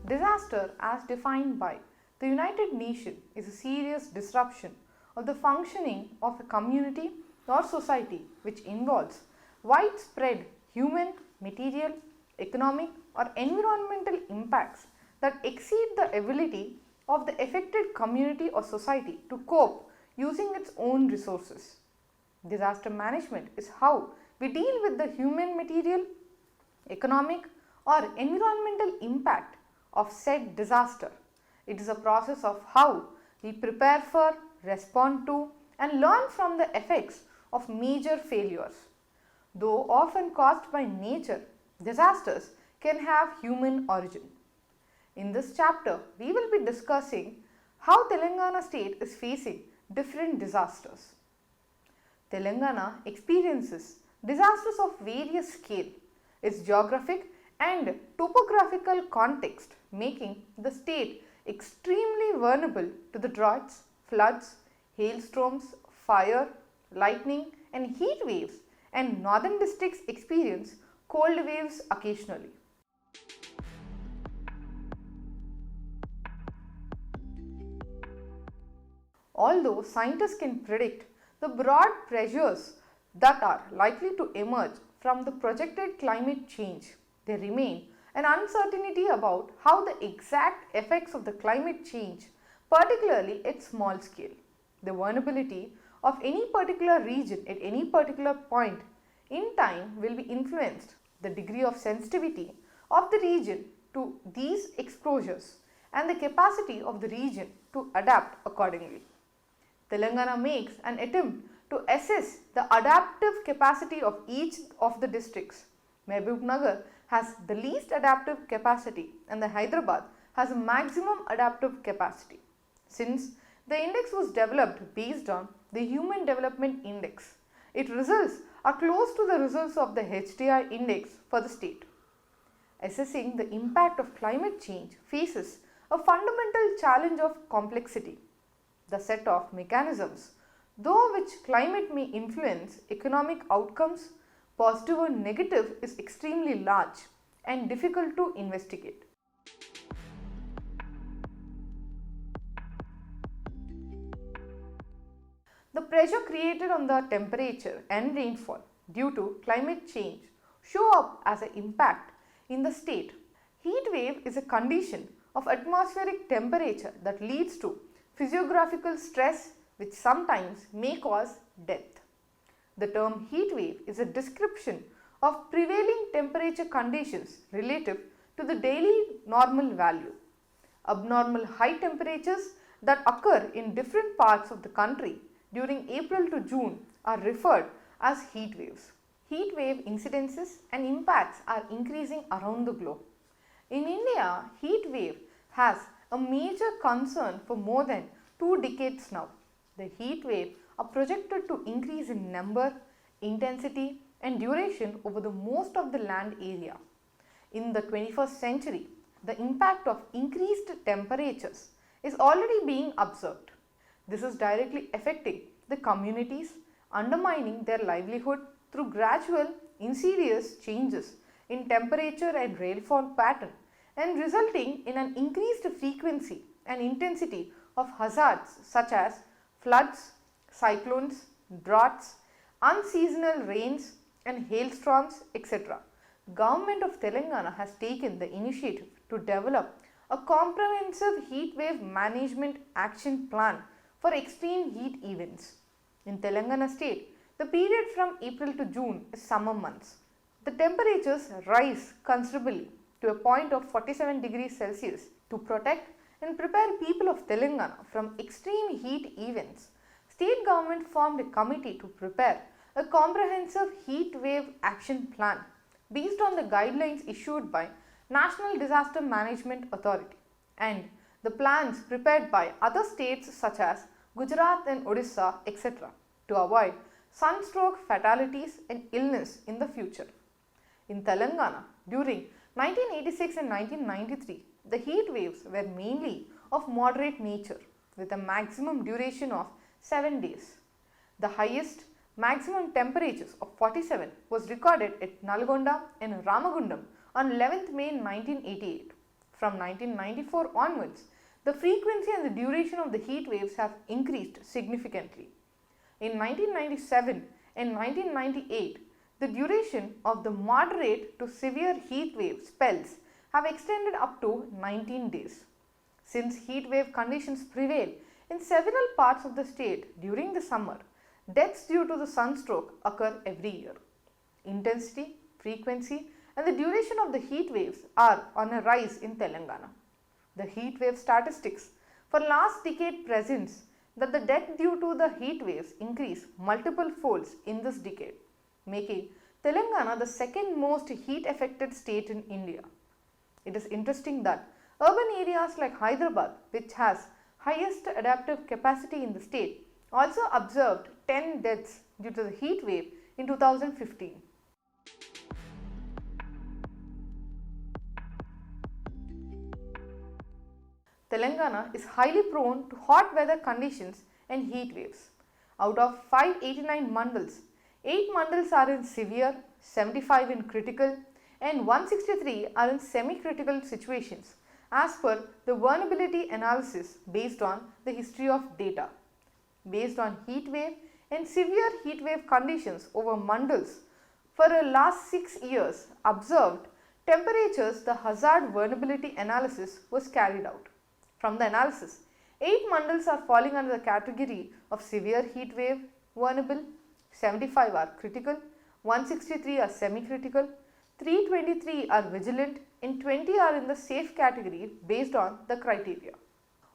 Disaster, as defined by the United Nations, is a serious disruption of the functioning of a community or society which involves widespread human, material, economic, or environmental impacts that exceed the ability of the affected community or society to cope using its own resources. Disaster management is how we deal with the human, material, economic, or environmental impact of said disaster. It is a process of how we prepare for, respond to, and learn from the effects of major failures. Though often caused by nature, disasters can have human origin. In this chapter, we will be discussing how Telangana state is facing different disasters. Telangana experiences disasters of various scale, its geographic and topographical context making the state extremely vulnerable to the droughts, floods, hailstorms, fire, lightning and heat waves, and northern districts experience cold waves occasionally. Although scientists can predict the broad pressures that are likely to emerge from the projected climate change, there remain an uncertainty about how the exact effects of the climate change, particularly at small scale. The vulnerability of any particular region at any particular point in time will be influenced the degree of sensitivity of the region to these exposures and the capacity of the region to adapt accordingly. Telangana makes an attempt to assess the adaptive capacity of each of the districts. Mehboob has the least adaptive capacity and the Hyderabad has a maximum adaptive capacity. Since the index was developed based on the Human Development Index, its results are close to the results of the HDI index for the state. Assessing the impact of climate change faces a fundamental challenge of complexity. The set of mechanisms though which climate may influence economic outcomes, positive or negative, is extremely large and difficult to investigate. The pressure created on the temperature and rainfall due to climate change show up as an impact in the state. Heat wave is a condition of atmospheric temperature that leads to physiographical stress which sometimes may cause death. The term heat wave is a description of prevailing temperature conditions relative to the daily normal value. Abnormal high temperatures that occur in different parts of the country during April to June are referred as heat waves. Heat wave incidences and impacts are increasing around the globe. In India, heat wave has a major concern for more than 2 decades now. The heat wave are projected to increase in number, intensity and duration over the most of the land area. In the 21st century, the impact of increased temperatures is already being observed. This is directly affecting the communities, undermining their livelihood through gradual, insidious changes in temperature and rainfall pattern and resulting in an increased frequency and intensity of hazards such as floods, cyclones, droughts, unseasonal rains and hailstorms, etc. Government of Telangana has taken the initiative to develop a comprehensive heat wave management action plan for extreme heat events. In Telangana state, the period from April to June is summer months. The temperatures rise considerably to a point of 47 degrees Celsius. To protect and prepare people of Telangana from extreme heat events, state government formed a committee to prepare a comprehensive heat wave action plan based on the guidelines issued by National Disaster Management Authority and the plans prepared by other states such as Gujarat and Odisha, etc. to avoid sunstroke fatalities and illness in the future. In Telangana, during 1986 and 1993, the heat waves were mainly of moderate nature with a maximum duration of 7 days. The highest maximum temperatures of 47 was recorded at Nalgonda and Ramagundam on 11th May 1988. from 1994 onwards, the frequency and the duration of the heat waves have increased significantly. In 1997 and 1998, the duration of the moderate to severe heat wave spells have extended up to 19 days. Since heat wave conditions prevail in several parts of the state during the summer, deaths due to the sunstroke occur every year. Intensity, frequency and the duration of the heat waves are on a rise in Telangana. The heat wave statistics for last decade presents that the death due to the heat waves increase multiple folds in this decade, making Telangana the second most heat affected state in India. It is interesting that urban areas like Hyderabad, which has highest adaptive capacity in the state, also observed 10 deaths due to the heat wave in 2015. Telangana is highly prone to hot weather conditions and heat waves. Out of 589 mandals, 8 mandals are in severe, 75 in critical and 163 are in semi-critical situations as per the vulnerability analysis based on the history of data. Based on heat wave and severe heat wave conditions over mandals for the last 6 years observed temperatures, the hazard vulnerability analysis was carried out. From the analysis, 8 mandals are falling under the category of severe heat wave vulnerable, 75 are critical, 163 are semi-critical, 323 are vigilant and 20 are in the safe category based on the criteria.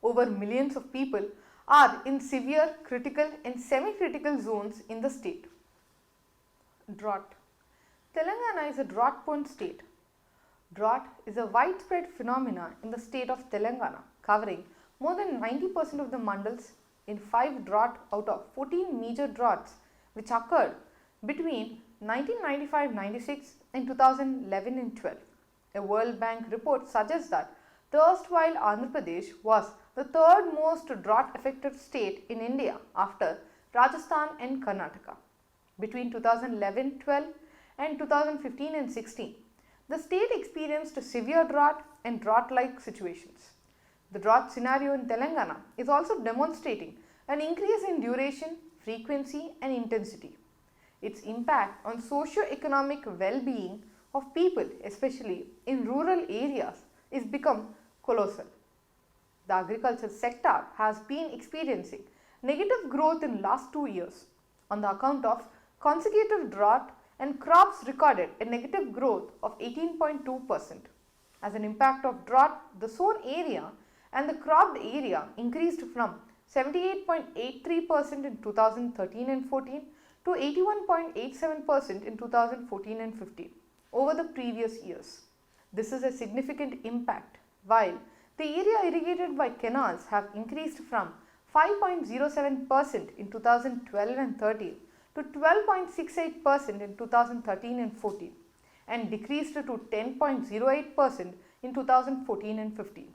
Over millions of people are in severe, critical and semi-critical zones in the state. Drought. Telangana is a drought-prone state. Drought is a widespread phenomenon in the state of Telangana, covering more than 90% of the mandals in 5 drought out of 14 major droughts which occurred between 1995-96 and 2011-12. A World Bank report suggests that the erstwhile Andhra Pradesh was the third most drought affected state in India after Rajasthan and Karnataka. Between 2011-12 and 2015-16, the state experienced severe drought and drought-like situations. The drought scenario in Telangana is also demonstrating an increase in duration, frequency and intensity. Its impact on socio-economic well-being of people, especially in rural areas, is become colossal. The agriculture sector has been experiencing negative growth in last 2 years on the account of consecutive drought, and crops recorded a negative growth of 18.2%. As an impact of drought, the sown area and the cropped area increased from 78.83% in 2013 and 14 to 81.87% in 2014 and 15 over the previous years. This is a significant impact, while the area irrigated by canals have increased from 5.07% in 2012 and 13 to 12.68% in 2013 and 14 and decreased to 10.08% in 2014 and 15.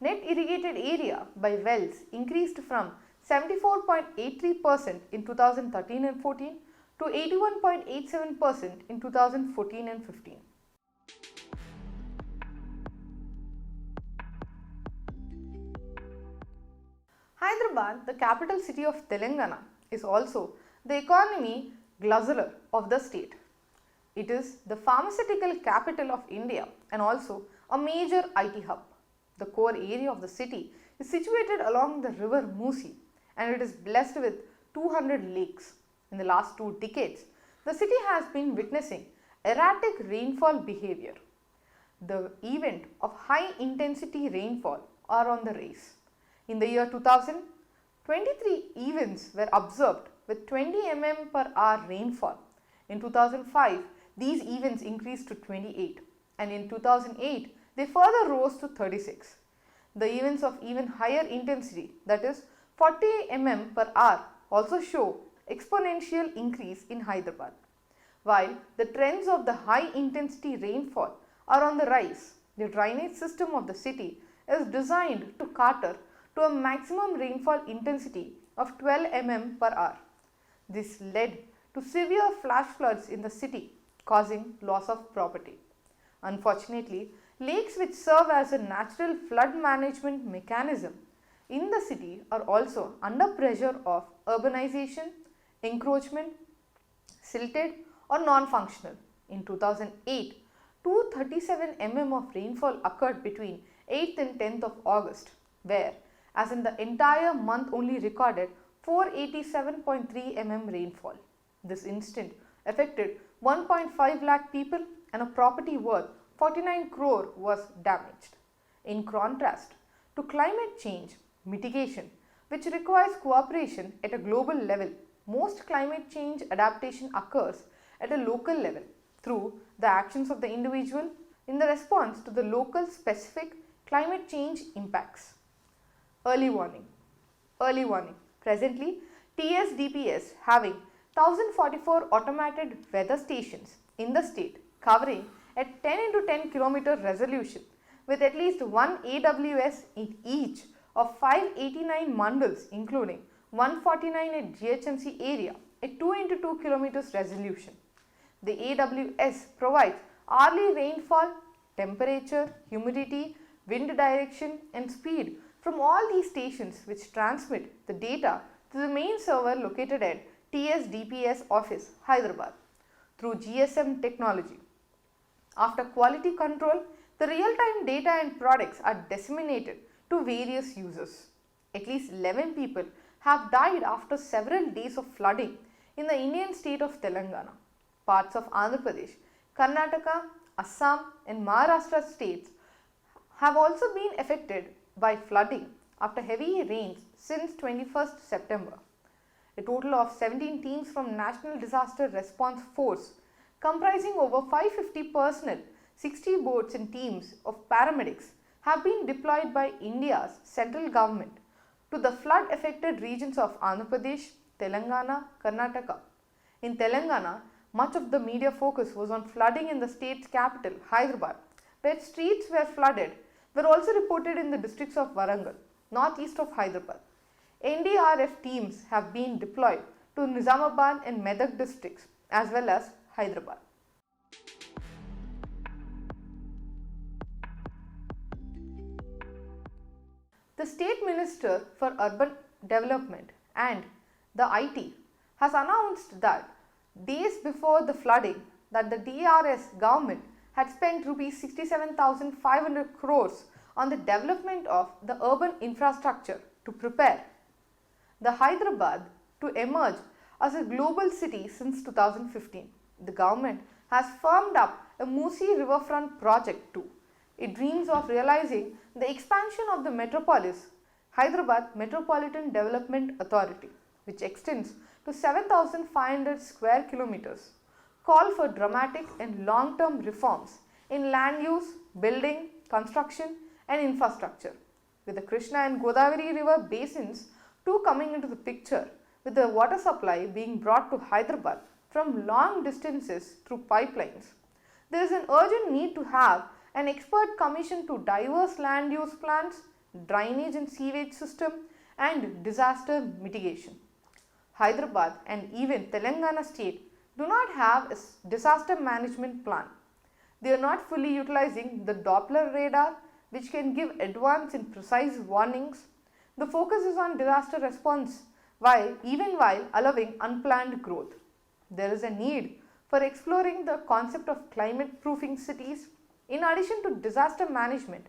Net irrigated area by wells increased from 74.83% in 2013 and 14 to 81.87% in 2014 and 15. Hyderabad, the capital city of Telangana, is also the economy guzzler of the state. It is the pharmaceutical capital of India and also a major IT hub. The core area of the city is situated along the river Musi and it is blessed with 200 lakes. In the last 2 decades, the city has been witnessing erratic rainfall behavior. The event of high intensity rainfall are on the rise. In the year 2000, 23 events were observed with 20 mm per hour rainfall. In 2005, these events increased to 28 and in 2008, they further rose to 36. The events of even higher intensity, that is 40 mm per hour, also show exponential increase in Hyderabad. While the trends of the high intensity rainfall are on the rise, the drainage system of the city is designed to cater to a maximum rainfall intensity of 12 mm per hour. This led to severe flash floods in the city, causing loss of property. Unfortunately, Lakes which serve as a natural flood management mechanism in the city are also under pressure of urbanization, encroachment, silted or non-functional. In 2008, 237 mm of rainfall occurred between 8th and 10th of August, where as in the entire month only recorded 487.3 mm rainfall. This incident affected 1.5 lakh people and a property worth 49 crore was damaged. In contrast to climate change mitigation, which requires cooperation at a global level, most climate change adaptation occurs at a local level through the actions of the individual in the response to the local specific climate change impacts. Early warning. Early warning. Presently, TSDPS having 1044 automated weather stations in the state covering at 10 into 10 kilometer resolution with at least one AWS in each of 589 mandals including 149 at GHMC area at 2 into 2 kilometers resolution. The AWS provides hourly rainfall, temperature, humidity, wind direction and speed from all these stations which transmit the data to the main server located at TSDPS office, Hyderabad through GSM technology. After quality control, the real-time data and products are disseminated to various users. At least 11 people have died after several days of flooding in the Indian state of Telangana. Parts of Andhra Pradesh, Karnataka, Assam and Maharashtra states have also been affected by flooding after heavy rains since 21st September. A total of 17 teams from National Disaster Response Force comprising over 550 personnel, 60 boats and teams of paramedics have been deployed by India's central government to the flood affected regions of Andhra Pradesh, Telangana, Karnataka. In Telangana, much of the media focus was on flooding in the state's capital, Hyderabad, where streets were flooded were also reported in the districts of Warangal, northeast of Hyderabad. NDRF teams have been deployed to Nizamabad and Medak districts as well as Hyderabad. The State Minister for Urban Development and the IT has announced that days before the flooding that the DRS government had spent rupees 67,500 crores on the development of the urban infrastructure to prepare the Hyderabad to emerge as a global city since 2015. The government has firmed up a Musi riverfront project too. It dreams of realizing the expansion of the metropolis Hyderabad Metropolitan Development Authority, which extends to 7,500 square kilometers, call for dramatic and long-term reforms in land use, building, construction and infrastructure. With the Krishna and Godavari river basins too coming into the picture, with the water supply being brought to Hyderabad from long distances through pipelines, there is an urgent need to have an expert commission to diverse land use plans, drainage and sewage system and disaster mitigation. Hyderabad and even Telangana state do not have a disaster management plan. They are not fully utilizing the Doppler radar which can give advanced and precise warnings. The focus is on disaster response while allowing unplanned growth. There is a need for exploring the concept of climate proofing cities. In addition to disaster management,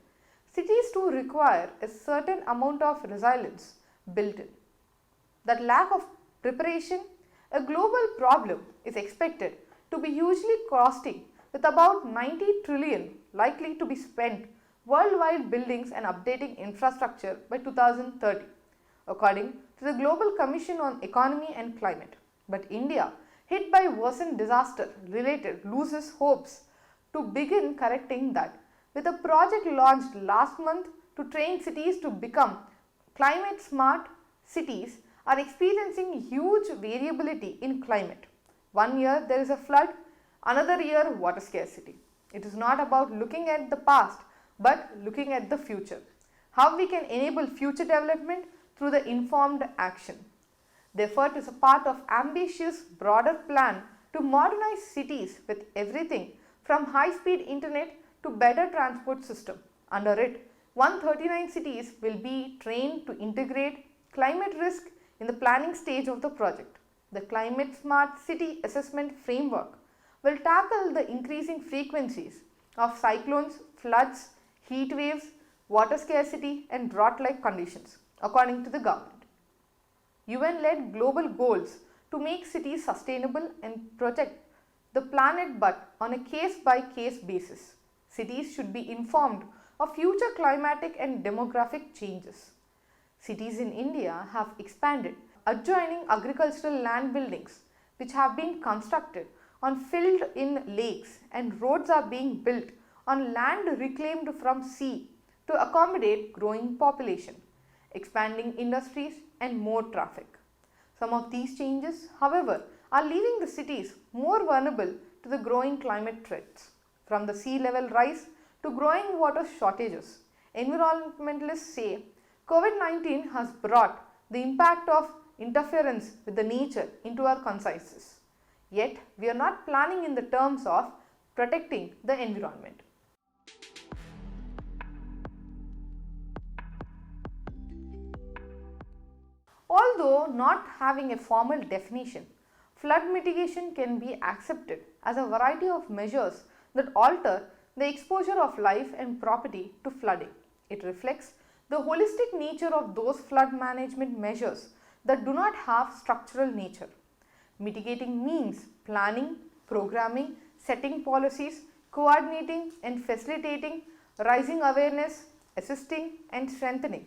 cities too require a certain amount of resilience built in. That lack of preparation, a global problem, is expected to be hugely costing with about 90 trillion likely to be spent worldwide buildings and updating infrastructure by 2030, according to the Global Commission on Economy and Climate. But India, hit by worsened disaster related, loses hopes to begin correcting that, with a project launched last month to train cities to become climate smart. Cities are experiencing huge variability in climate. One year there is a flood, another year water scarcity. It is not about looking at the past but looking at the future. How we can enable future development through the informed action. The effort is a part of ambitious broader plan to modernize cities with everything from high-speed internet to better transport system. Under it, 139 cities will be trained to integrate climate risk in the planning stage of the project. The Climate Smart City Assessment Framework will tackle the increasing frequencies of cyclones, floods, heat waves, water scarcity and drought-like conditions according to the government. UN-led global goals to make cities sustainable and protect the planet, but on a case-by-case basis. Cities should be informed of future climatic and demographic changes. Cities in India have expanded adjoining agricultural land buildings which have been constructed on filled-in lakes, and roads are being built on land reclaimed from sea to accommodate growing population, expanding industries and more traffic. Some of these changes, however, are leaving the cities more vulnerable to the growing climate threats. From the sea level rise to growing water shortages, environmentalists say COVID-19 has brought the impact of interference with the nature into our consciousness. Yet, we are not planning in the terms of protecting the environment. Although not having a formal definition, flood mitigation can be accepted as a variety of measures that alter the exposure of life and property to flooding. It reflects the holistic nature of those flood management measures that do not have structural nature. Mitigating means planning, programming, setting policies, coordinating and facilitating, raising awareness, assisting and strengthening.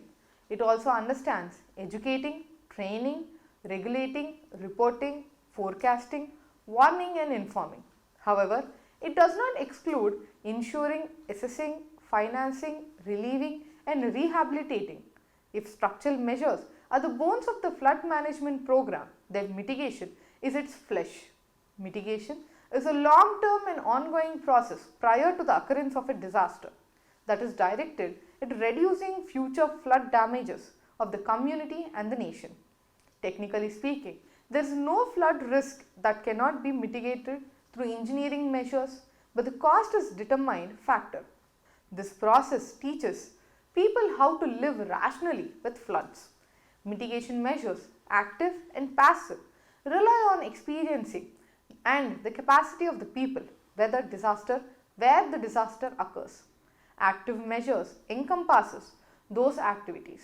It also understands educating, training, regulating, reporting, forecasting, warning and informing. However, it does not exclude ensuring, assessing, financing, relieving and rehabilitating. If structural measures are the bones of the flood management program, then mitigation is its flesh. Mitigation is a long-term and ongoing process prior to the occurrence of a disaster that is directed at reducing future flood damages of the community and the nation. Technically speaking, there is no flood risk that cannot be mitigated through engineering measures, but the cost is determined factor. This process teaches people how to live rationally with floods. Mitigation measures, active and passive, rely on experiencing and the capacity of the people where the disaster occurs. Active measures encompasses those activities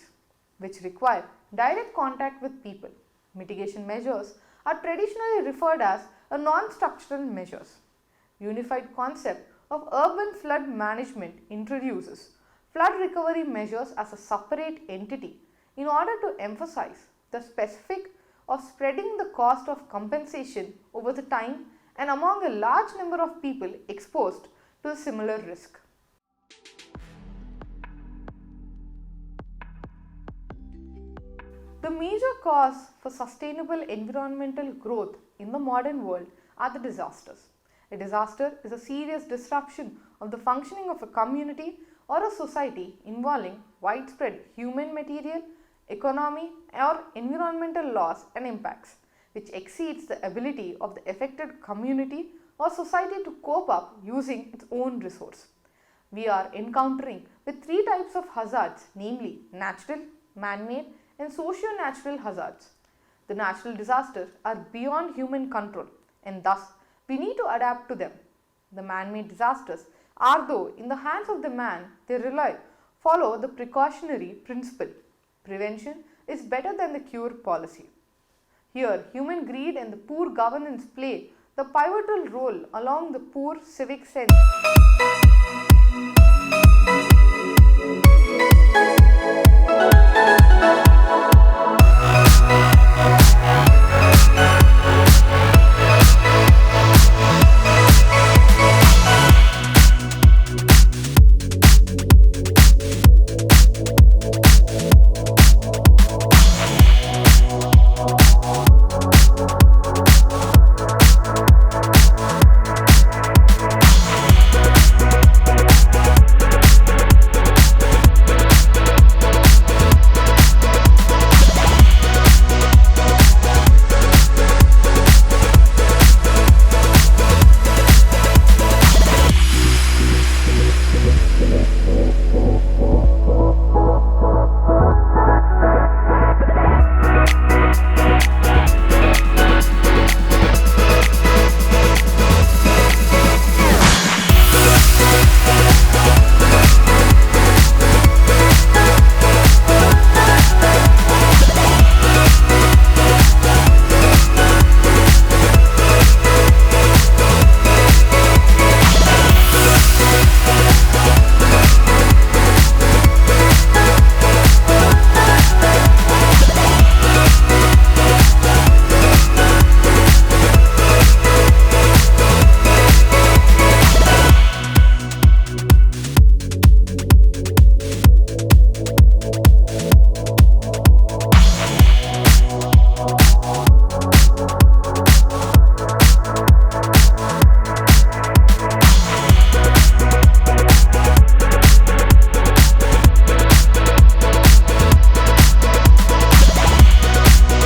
which require direct contact with people. Mitigation measures are traditionally referred as a non-structural measures. Unified concept of urban flood management introduces flood recovery measures as a separate entity in order to emphasize the specific of spreading the cost of compensation over the time and among a large number of people exposed to a similar risk. The major cause for sustainable environmental growth in the modern world are the disasters. A disaster is a serious disruption of the functioning of a community or a society involving widespread human, material, economy or environmental loss and impacts, which exceeds the ability of the affected community or society to cope up using its own resource. We are encountering with three types of hazards, namely natural, man-made and socio-natural hazards. The natural disasters are beyond human control and thus we need to adapt to them. The man-made disasters are, though in the hands of the man, they follow the precautionary principle. Prevention is better than the cure policy. Here, human greed and the poor governance play the pivotal role along the poor civic sense